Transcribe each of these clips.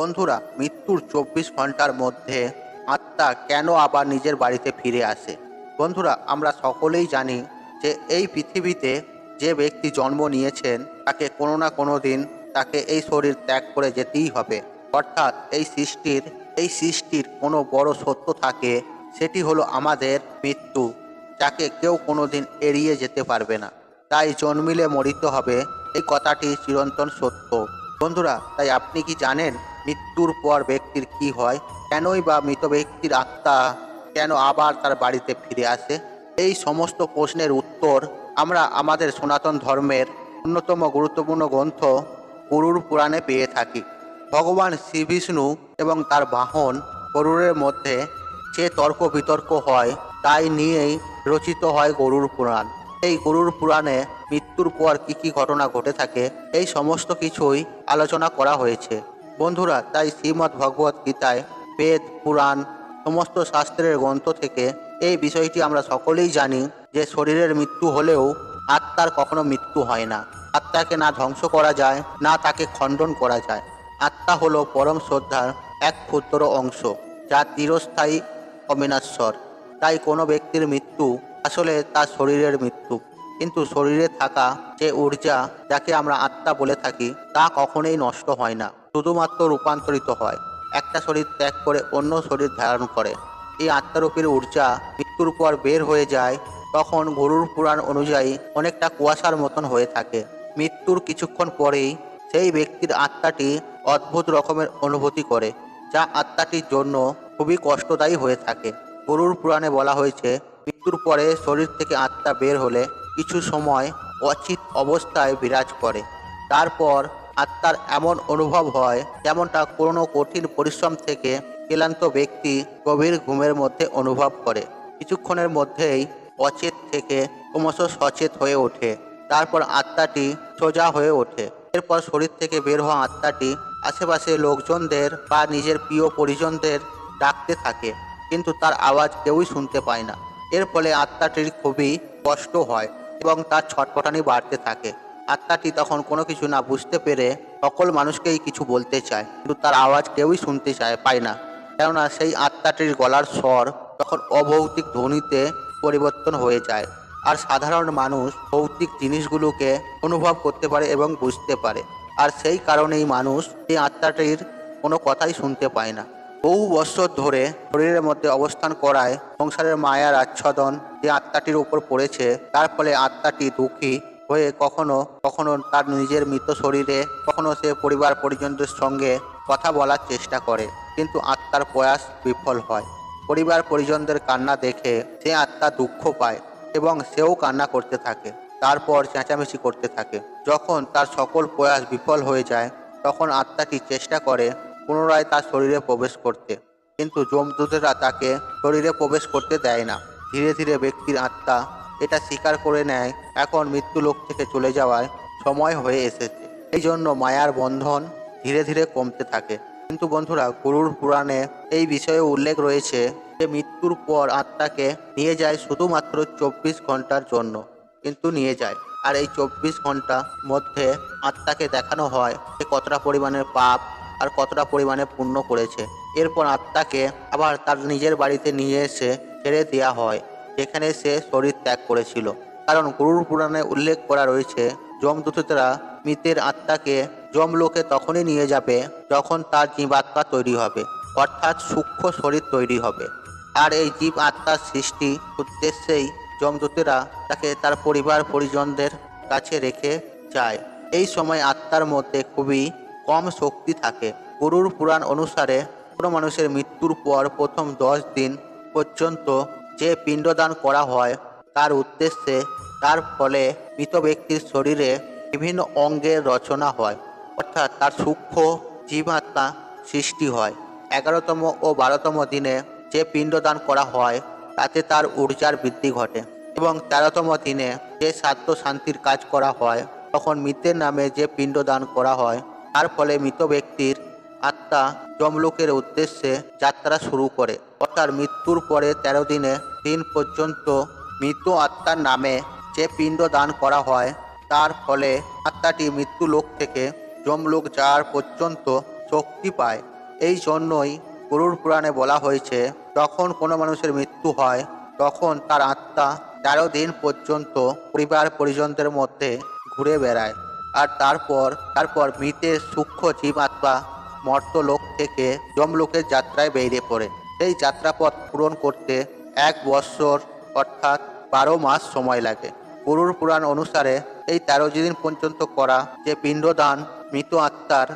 বন্ধুরা, মৃত্যুর 24 ঘন্টার মধ্যে আত্মা কেন আবার নিজের বাড়িতে ফিরে আসে? বন্ধুরা, আমরা সকলেই জানি যে এই পৃথিবীতে যে ব্যক্তি জন্ম নিয়েছেন তাকে কোনো না কোনো দিন তাকে এই শরীর ত্যাগ করে যেতেই হবে। অর্থাৎ এই সৃষ্টির কোনো বড় সত্য থাকে, সেটি হলো আমাদের মৃত্যু, যাকে কেউ কোনোদিন এড়িয়ে যেতে পারবে না। তাই জন্মিলে মরিতে হবে, এই কথাটি চিরন্তন সত্য। বন্ধুরা, তাই আপনি কি জানেন মৃত্যুর পর ব্যক্তির কি হয়? কেনই বা মৃত ব্যক্তির আত্মা কেন আবার তার বাড়িতে ফিরে আসে? এই সমস্ত প্রশ্নের উত্তর আমরা আমাদের সনাতন ধর্মের অন্যতম গুরুত্বপূর্ণ গ্রন্থ গরুড় পুরাণে পেয়ে থাকি। ভগবান শ্রীবিষ্ণু এবং তার বাহন গরুড়ের মধ্যে যে তর্ক বিতর্ক হয়, তাই নিয়েই রচিত হয় গরুড় পুরাণ। এই গরুড় পুরাণে মৃত্যুর পর কি কি ঘটনা ঘটে থাকে, এই সমস্ত কিছুই আলোচনা করা হয়েছে। বন্ধুরা, তাই শ্রীমদ্ ভগবত গীতায়, বেদ, পুরাণ, সমস্ত শাস্ত্রের গ্রন্থ থেকে এই বিষয়টি আমরা সকলেই জানি যে শরীরের মৃত্যু হলেও আত্মার কখনো মৃত্যু হয় না। আত্মাকে না ধ্বংস করা যায়, না তাকে খণ্ডন করা যায়। আত্মা হলো পরম শ্রদ্ধার এক ক্ষুদ্র অংশ, যা চিরস্থায়ী, অবিনশ্বর। তাই কোনো ব্যক্তির মৃত্যু আসলে তার শরীরের মৃত্যু, কিন্তু শরীরে থাকা যে ঊর্জা, যাকে আমরা আত্মা বলে থাকি, তা কখনোই নষ্ট হয় না, শুধুমাত্র রূপান্তরিত হয়। একটা শরীর ত্যাগ করে অন্য শরীর ধারণ করে। এই আত্মারূপের ঊর্জা মৃত্যুর পর বের হয়ে যায়, তখন গরুড় পুরাণ অনুযায়ী অনেকটা কুয়াশার মতন হয়ে থাকে। মৃত্যুর কিছুক্ষণ পরেই সেই ব্যক্তির আত্মাটি অদ্ভুত রকমের অনুভূতি করে, যা আত্মাটির জন্য খুবই কষ্টদায়ী হয়ে থাকে। গরুড় পুরাণে বলা হয়েছে, মৃত্যুর পরে শরীর থেকে আত্মা বের হলে কিছু সময় অচিত অবস্থায় বিরাজ করে। তারপর আত্মার এমন অনুভব হয় যেমনটা কোনো কঠিন পরিশ্রম থেকে ক্লান্ত ব্যক্তি গভীর ঘুমের মধ্যে অনুভব করে। কিছুক্ষণের মধ্যেই অচেত থেকে ক্রমশ সচেত হয়ে ওঠে। তারপর আত্মাটি সোজা হয়ে ওঠে। এরপর শরীর থেকে বের হওয়া আত্মাটি আশেপাশে লোকজনদের বা নিজের প্রিয় পরিজনদের ডাকতে থাকে, কিন্তু তার আওয়াজ কেউই শুনতে পায় না। এর ফলে আত্মাটির খুবই কষ্ট হয় এবং তার ছটফটানি বাড়তে থাকে। আত্মাটি তখন কোনো কিছু না বুঝতে পেরে সকল মানুষকেই কিছু বলতে চায়, কিন্তু তার আওয়াজ কেউই শুনতে পায় না। কেননা সেই আত্মাটির গলার স্বর তখন অভৌতিক ধ্বনিতে পরিবর্তন হয়ে যায়। আর সাধারণ মানুষ ভৌতিক জিনিসগুলোকে অনুভব করতে পারে এবং বুঝতে পারে। আর সেই কারণেই মানুষ এই আত্মাটির কোনো কথাই শুনতে পায় না। বহু বছর ধরে শরীরের মধ্যে অবস্থান করায় সংসারের মায়ার আচ্ছাদন যে আত্মাটির উপর পড়েছে, তার ফলে আত্মাটি দুঃখী হয়ে কখনো কখনো তার নিজের মৃত শরীরে, কখনো সে পরিবার পরিজনদের সঙ্গে কথা বলার চেষ্টা করে, কিন্তু আত্মার প্রয়াস বিফল হয়। পরিবার পরিজনদের কান্না দেখে সে আত্মা দুঃখ পায় এবং সেও কান্না করতে থাকে, তারপর চেঁচামেচি করতে থাকে। যখন তার সকল প্রয়াস বিফল হয়ে যায়, তখন আত্মাটি চেষ্টা করে পুনরায় তার শরীরে প্রবেশ করতে, কিন্তু যমদূতেরা তাকে শরীরে প্রবেশ করতে দেয় না। ধীরে ধীরে ব্যক্তির আত্মা এটা স্বীকার করে নেয়, এখন মৃত্যুলোক থেকে চলে যাওয়ার সময় হয়ে এসেছে। এই জন্য মায়ার বন্ধন ধীরে ধীরে কমতে থাকে। কিন্তু বন্ধুরা, গরুড় পুরাণে এই বিষয়ে উল্লেখ রয়েছে যে মৃত্যুর পর আত্মাকে নিয়ে যায় শুধুমাত্র 24 ঘন্টার জন্য, কিন্তু নিয়ে যায়। আর এই 24 ঘন্টা মধ্যে আত্মাকে দেখানো হয় যে কতটা পরিমাণের পাপ আর কতটা পরিমাণে পুণ্য করেছে। এরপর আত্মাকে আবার তার নিজের বাড়িতে নিয়ে এসে ছেড়ে দেওয়া হয়, যেখানে সে শরীর ত্যাগ করেছিল। কারণ গরুড় পুরাণে উল্লেখ করা রয়েছে, যমদূতেরা মৃতের আত্মাকে যমলোকে তখনই নিয়ে যাবে যখন তার জীবাত্মা তৈরি হবে, অর্থাৎ সূক্ষ্ম শরীর তৈরি হবে। আর এই জীব আত্মার সৃষ্টি উদ্দেশ্যেই যমদূতেরা তাকে তার পরিবার পরিজনদের কাছে রেখে যায়। এই সময় আত্মার মধ্যে খুবই কম শক্তি থাকে। গরুড় পুরাণ অনুসারে কোনো মানুষের মৃত্যুর পর প্রথম 10 দিন পর্যন্ত যে পিণ্ডদান করা হয় তার উদ্দেশ্যে, তার ফলে মৃত ব্যক্তির শরীরে বিভিন্ন অঙ্গের রচনা হয়, অর্থাৎ তার সূক্ষ্ম জীবাত্মা সৃষ্টি হয়। 11তম ও 12তম দিনে যে পিণ্ডদান করা হয় তাতে তার ঊর্জার বৃদ্ধি ঘটে, এবং 13তম দিনে যে শ্রাদ্ধ শান্তির কাজ করা হয়, তখন মৃতের নামে যে পিণ্ডদান করা হয় তার ফলে মৃত ব্যক্তির আত্মা যমলোকের উদ্দেশ্যে যাত্রা শুরু করে। অর্থাৎ মৃত্যুর পরে 13 দিন পর্যন্ত মৃত আত্মার নামে যে পিণ্ড দান করা হয়, তার ফলে আত্মাটি মৃত্যুলোক থেকে যমলোক যাওয়ার পর্যন্ত শক্তি পায়। এই জন্যই গরুড় পুরাণে বলা হয়েছে, যখন কোনো মানুষের মৃত্যু হয় তখন তার আত্মা 13 দিন পর্যন্ত পরিবার পরিজনদের মধ্যে ঘুরে বেড়ায়। আর তারপর মৃতের সূক্ষ্ম জীবাত্মা মর্ত্যলোক থেকে যমলোকের যাত্রায় বেরিয়ে পড়ে। সেই যাত্রাপথ পূরণ করতে 1 বৎসর অর্থাৎ 12 মাস সময় লাগে। গরুড় পুরাণ অনুসারে এই 13 দিন পর্যন্ত করা যে পিণ্ডদান মৃত আত্মার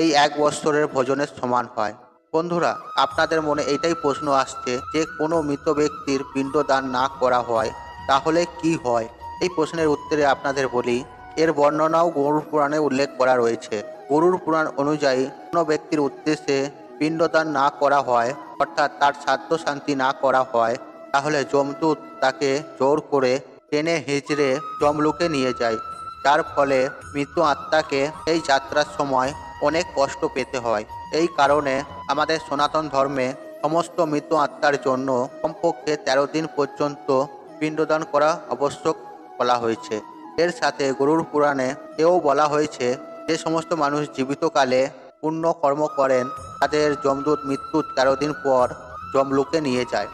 এই 1 বৎসরের ভোজনের সমান হয়। বন্ধুরা, আপনাদের মনে এইটাই প্রশ্ন আসছে যে কোনো মৃত ব্যক্তির পিণ্ডদান না করা হয় তাহলে কি হয়? এই প্রশ্নের উত্তরে আপনাদের বলি, এর বর্ণনাও গরুড় পুরাণে উল্লেখ করা রয়েছে। গরুড় পুরাণ অনুযায়ী কোনো ব্যক্তির উদ্দেশ্যে পিণ্ডদান না করা হয়, অর্থাৎ তার শ্রাদ্ধ শান্তি না করা হয়, তাহলে যমদূত তাকে জোর করে টেনে হিঁচড়ে যমলোকে নিয়ে যায়। যার ফলে মৃত আত্মাকে এই যাত্রার সময় অনেক কষ্ট পেতে হয়। এই কারণে আমাদের সনাতন ধর্মে সমস্ত মৃত আত্মার জন্য কমপক্ষে 13 দিন পর্যন্ত পিণ্ডদান করা আবশ্যক বলা হয়েছে। এর সাথে গরুড় পুরাণে এও বলা হয়েছে, যে সমস্ত মানুষ জীবিতকালে পুণ্য কর্ম করেন তাদের যমদূত মৃত্যুর 13 দিন পর যমলোকে নিয়ে যায়।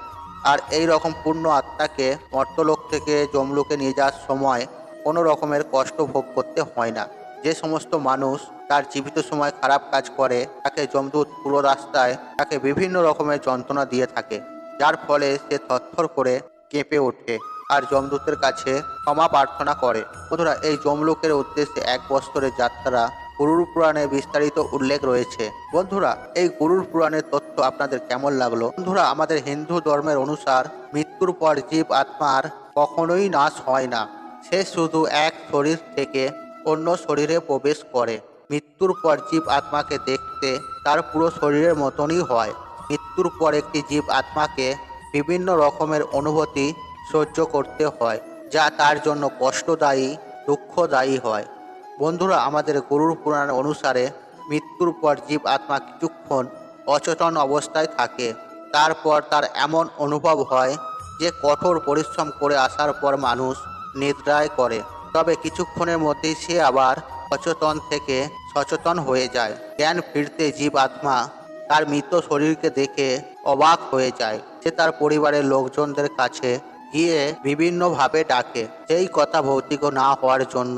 আর এই রকম পূর্ণ আত্মাকে মর্ত্যলোক থেকে যমলোকে নিয়ে যাওয়ার সময় কোনো রকমের কষ্ট ভোগ করতে হয় না। যে সমস্ত মানুষ তার জীবিত সময় খারাপ কাজ করে তাকে যমদূত পুরো রাস্তায় তাকে বিভিন্ন রকমের যন্ত্রণা দিয়ে থাকে, যার ফলে সে থরথর করে কেঁপে ওঠে আর যমদূতের কাছে ক্ষমা প্রার্থনা করে। বন্ধুরা, এই যমলোকের উদ্দেশ্যে 1 বৎসরের যাত্রা গরুড় পুরাণে বিস্তারিত উল্লেখ রয়েছে। বন্ধুরা, এই গরুড় পুরাণের তথ্য আপনাদের কেমন লাগলো? বন্ধুরা, আমাদের হিন্দু ধর্মের অনুসার মৃত্যুর পর জীব আত্মার কখনোই নাশ হয় না, সে শুধু এক শরীর থেকে অন্য শরীরে প্রবেশ করে। মৃত্যুর পর জীব আত্মাকে দেখতে তার পুরো শরীরের মতনই হয়। মৃত্যুর পর একটি জীব আত্মাকে বিভিন্ন রকমের অনুভূতি সহ্য করতে হয়, যা তার জন্য কষ্টদায়ী, দুঃখদায়ী হয়। বন্ধুরা, আমাদের গরুড় পুরাণ অনুসারে মৃত্যুর পর জীব আত্মা কিছুক্ষণ অচেতন অবস্থায় থাকে। তারপর তার এমন অনুভব হয় যে কঠোর পরিশ্রম করে আসার পর মানুষ নিদ্রায় করে, তবে কিছুক্ষণের মধ্যেই সে আবার অচেতন থেকে সচেতন হয়ে যায়। জ্ঞান ফিরতে জীব আত্মা তার মৃত শরীরকে দেখে অবাক হয়ে যায়। সে তার পরিবারের লোকজনদের কাছে গিয়ে বিভিন্নভাবে ডাকে, সেই কথা ভৌতিক না হওয়ার জন্য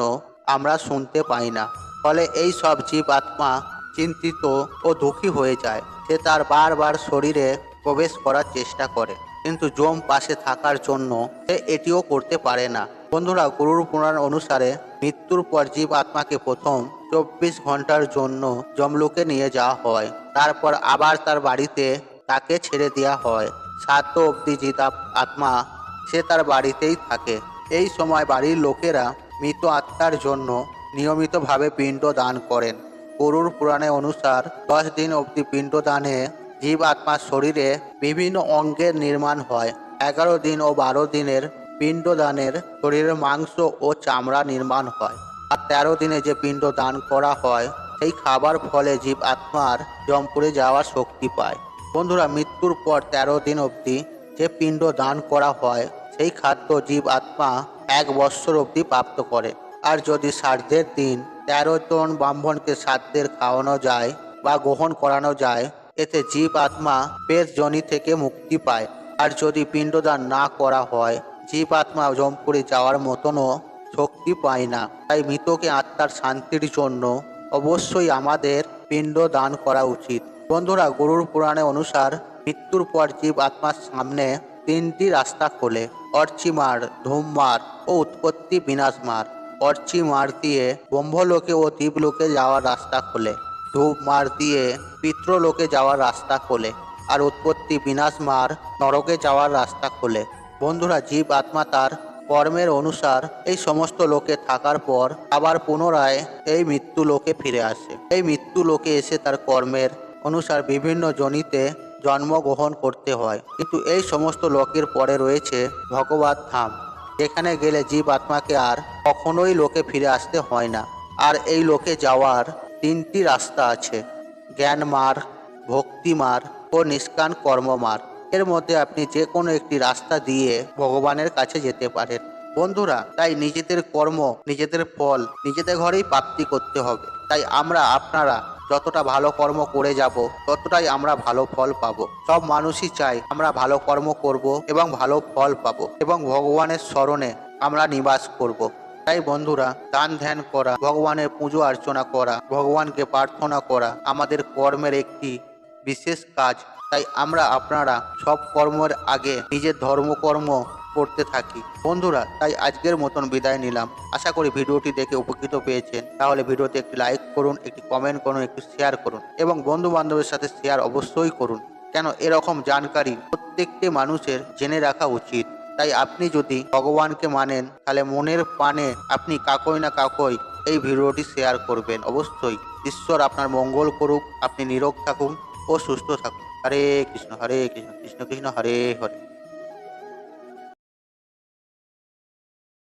আমরা শুনতে পাই না। ফলে এই সব জীব আত্মা চিন্তিত ও দুঃখী হয়ে যায়। সে তার বারবার শরীরে প্রবেশ করার চেষ্টা করে, কিন্তু যম পাশে থাকার জন্য সে এটিও করতে পারে না। বন্ধুরা, গরুড় পুরাণ অনুসারে মৃত্যুর পর জীব আত্মাকে প্রথম 24 ঘন্টার জন্য যমলোকে নিয়ে যাওয়া হয়। তারপর আবার তার বাড়িতে তাকে ছেড়ে দেওয়া হয়। 7 অবধি জীব আত্মা সে তার বাড়িতেই থাকে। এই সময় বাড়ির লোকেরা মৃত আত্মার জন্য নিয়মিতভাবে পিণ্ড দান করেন। গরুড় পুরাণে অনুসার 10 দিন অবধি পিণ্ড দানে জীব আত্মার শরীরে বিভিন্ন অঙ্গের নির্মাণ হয়। 11 দিন ও 12 দিনের পিণ্ড দানের শরীরের মাংস ও চামড়া নির্মাণ হয়। আর 13 দিনে যে পিণ্ড দান করা হয় সেই খাবার ফলে জীব আত্মার যমপুরে যাওয়ার শক্তি পায়। বন্ধুরা, মৃত্যুর পর 13 দিন অবধি যে পিণ্ড দান করা হয় সেই খাদ্য জীব আত্মা 1 বৎসর অবধি প্রাপ্ত করে। আর যদি শ্রাদ্ধের দিন 13 জন ব্রাহ্মণকে শ্রাদ্ধের খাওয়ানো যায় বা গ্রহণ করানো যায়, এতে জীব আত্মা পেট যোনি থেকে মুক্তি পায়। আর যদি পিণ্ডদান না করা হয়, জীব আত্মা যমপুরে যাওয়ার মতনও শক্তি পায় না। তাই মৃতকে আত্মার শান্তির জন্য অবশ্যই আমাদের পিণ্ড দান করা উচিত। বন্ধুরা, গরুড় পুরাণে অনুসার মৃত্যুর পর জীব আত্মার সামনে 3টি রাস্তা খোলে: অর্চিমার, ধূমমার ও উৎপত্তি বিনাশমার। অর্চিমার দিয়ে ব্রহ্মলোকে ও দ্বীপলোকে যাওয়ার রাস্তা খোলে, ধূপমার দিয়ে পিতৃলোকে যাওয়ার রাস্তা খোলে, আর উৎপত্তি বিনাশমার নরকে যাওয়ার রাস্তা খোলে। বন্ধুরা, জীব আত্মা তার কর্মের অনুসার এই সমস্ত লোকে থাকার পর আবার পুনরায় এই মৃত্যু লোকে ফিরে আসে। এই মৃত্যু লোকে এসে তার কর্মের অনুসার বিভিন্ন যোনিতে জন্মগ্রহণ করতে হয়। কিন্তু এই সমস্ত লোকের পরে রয়েছে ভগবত ধাম, যেখানে গেলে জীব আত্মাকে আর কখনোই লোকে ফিরে আসতে হয় না। আর এই লোকে যাওয়ার 3টি রাস্তা আছে: জ্ঞান মার্গ, ভক্তি মার্গ ও নিষ্কাম কর্ম মার্গ। এর মধ্যে আপনি যে কোনো একটি রাস্তা দিয়ে ভগবানের কাছে যেতে পারেন। বন্ধুরা, তাই নিজেদের কর্ম, নিজেদের ফল নিজেদের ঘরেই প্রাপ্তি করতে হবে। তাই আপনারা যতটা ভালো কর্ম করে যাব ততটাই আমরা ভালো ফল পাবো। সব মানুষই চায় আমরা ভালো কর্ম করব এবং ভালো ফল পাবো এবং ভগবানের স্মরণে আমরা নিবাস করব। তাই বন্ধুরা, দান ধ্যান করা, ভগবানের পুজো অর্চনা করা, ভগবানকে প্রার্থনা করা আমাদের কর্মের একটি বিশেষ কাজ। তাই আপনারা সব কর্মের আগে নিজের ধর্মকর্ম করতে থাকি। বন্ধুরা, তাই আজকের মতন বিদায় নিলাম। আশা করি ভিডিওটি দেখে উপকৃত পেয়েছেন। তাহলে ভিডিওতে একটি লাইক করুন, একটি কমেন্ট করুন, একটি শেয়ার করুন এবং বন্ধু বান্ধবের সাথে শেয়ার অবশ্যই করুন। কেন এরকম জানকারি প্রত্যেকটি মানুষের জেনে রাখা উচিত। তাই আপনি যদি ভগবানকে মানেন তাহলে মনের প্রাণে আপনি কাকই না কাকই এই ভিডিওটি শেয়ার করবেন অবশ্যই। ঈশ্বর আপনার মঙ্গল করুক, আপনি নিরোগ থাকুন ও সুস্থ থাকুন। হরে কৃষ্ণ কৃষ্ণ কৃষ্ণ হরে হরে।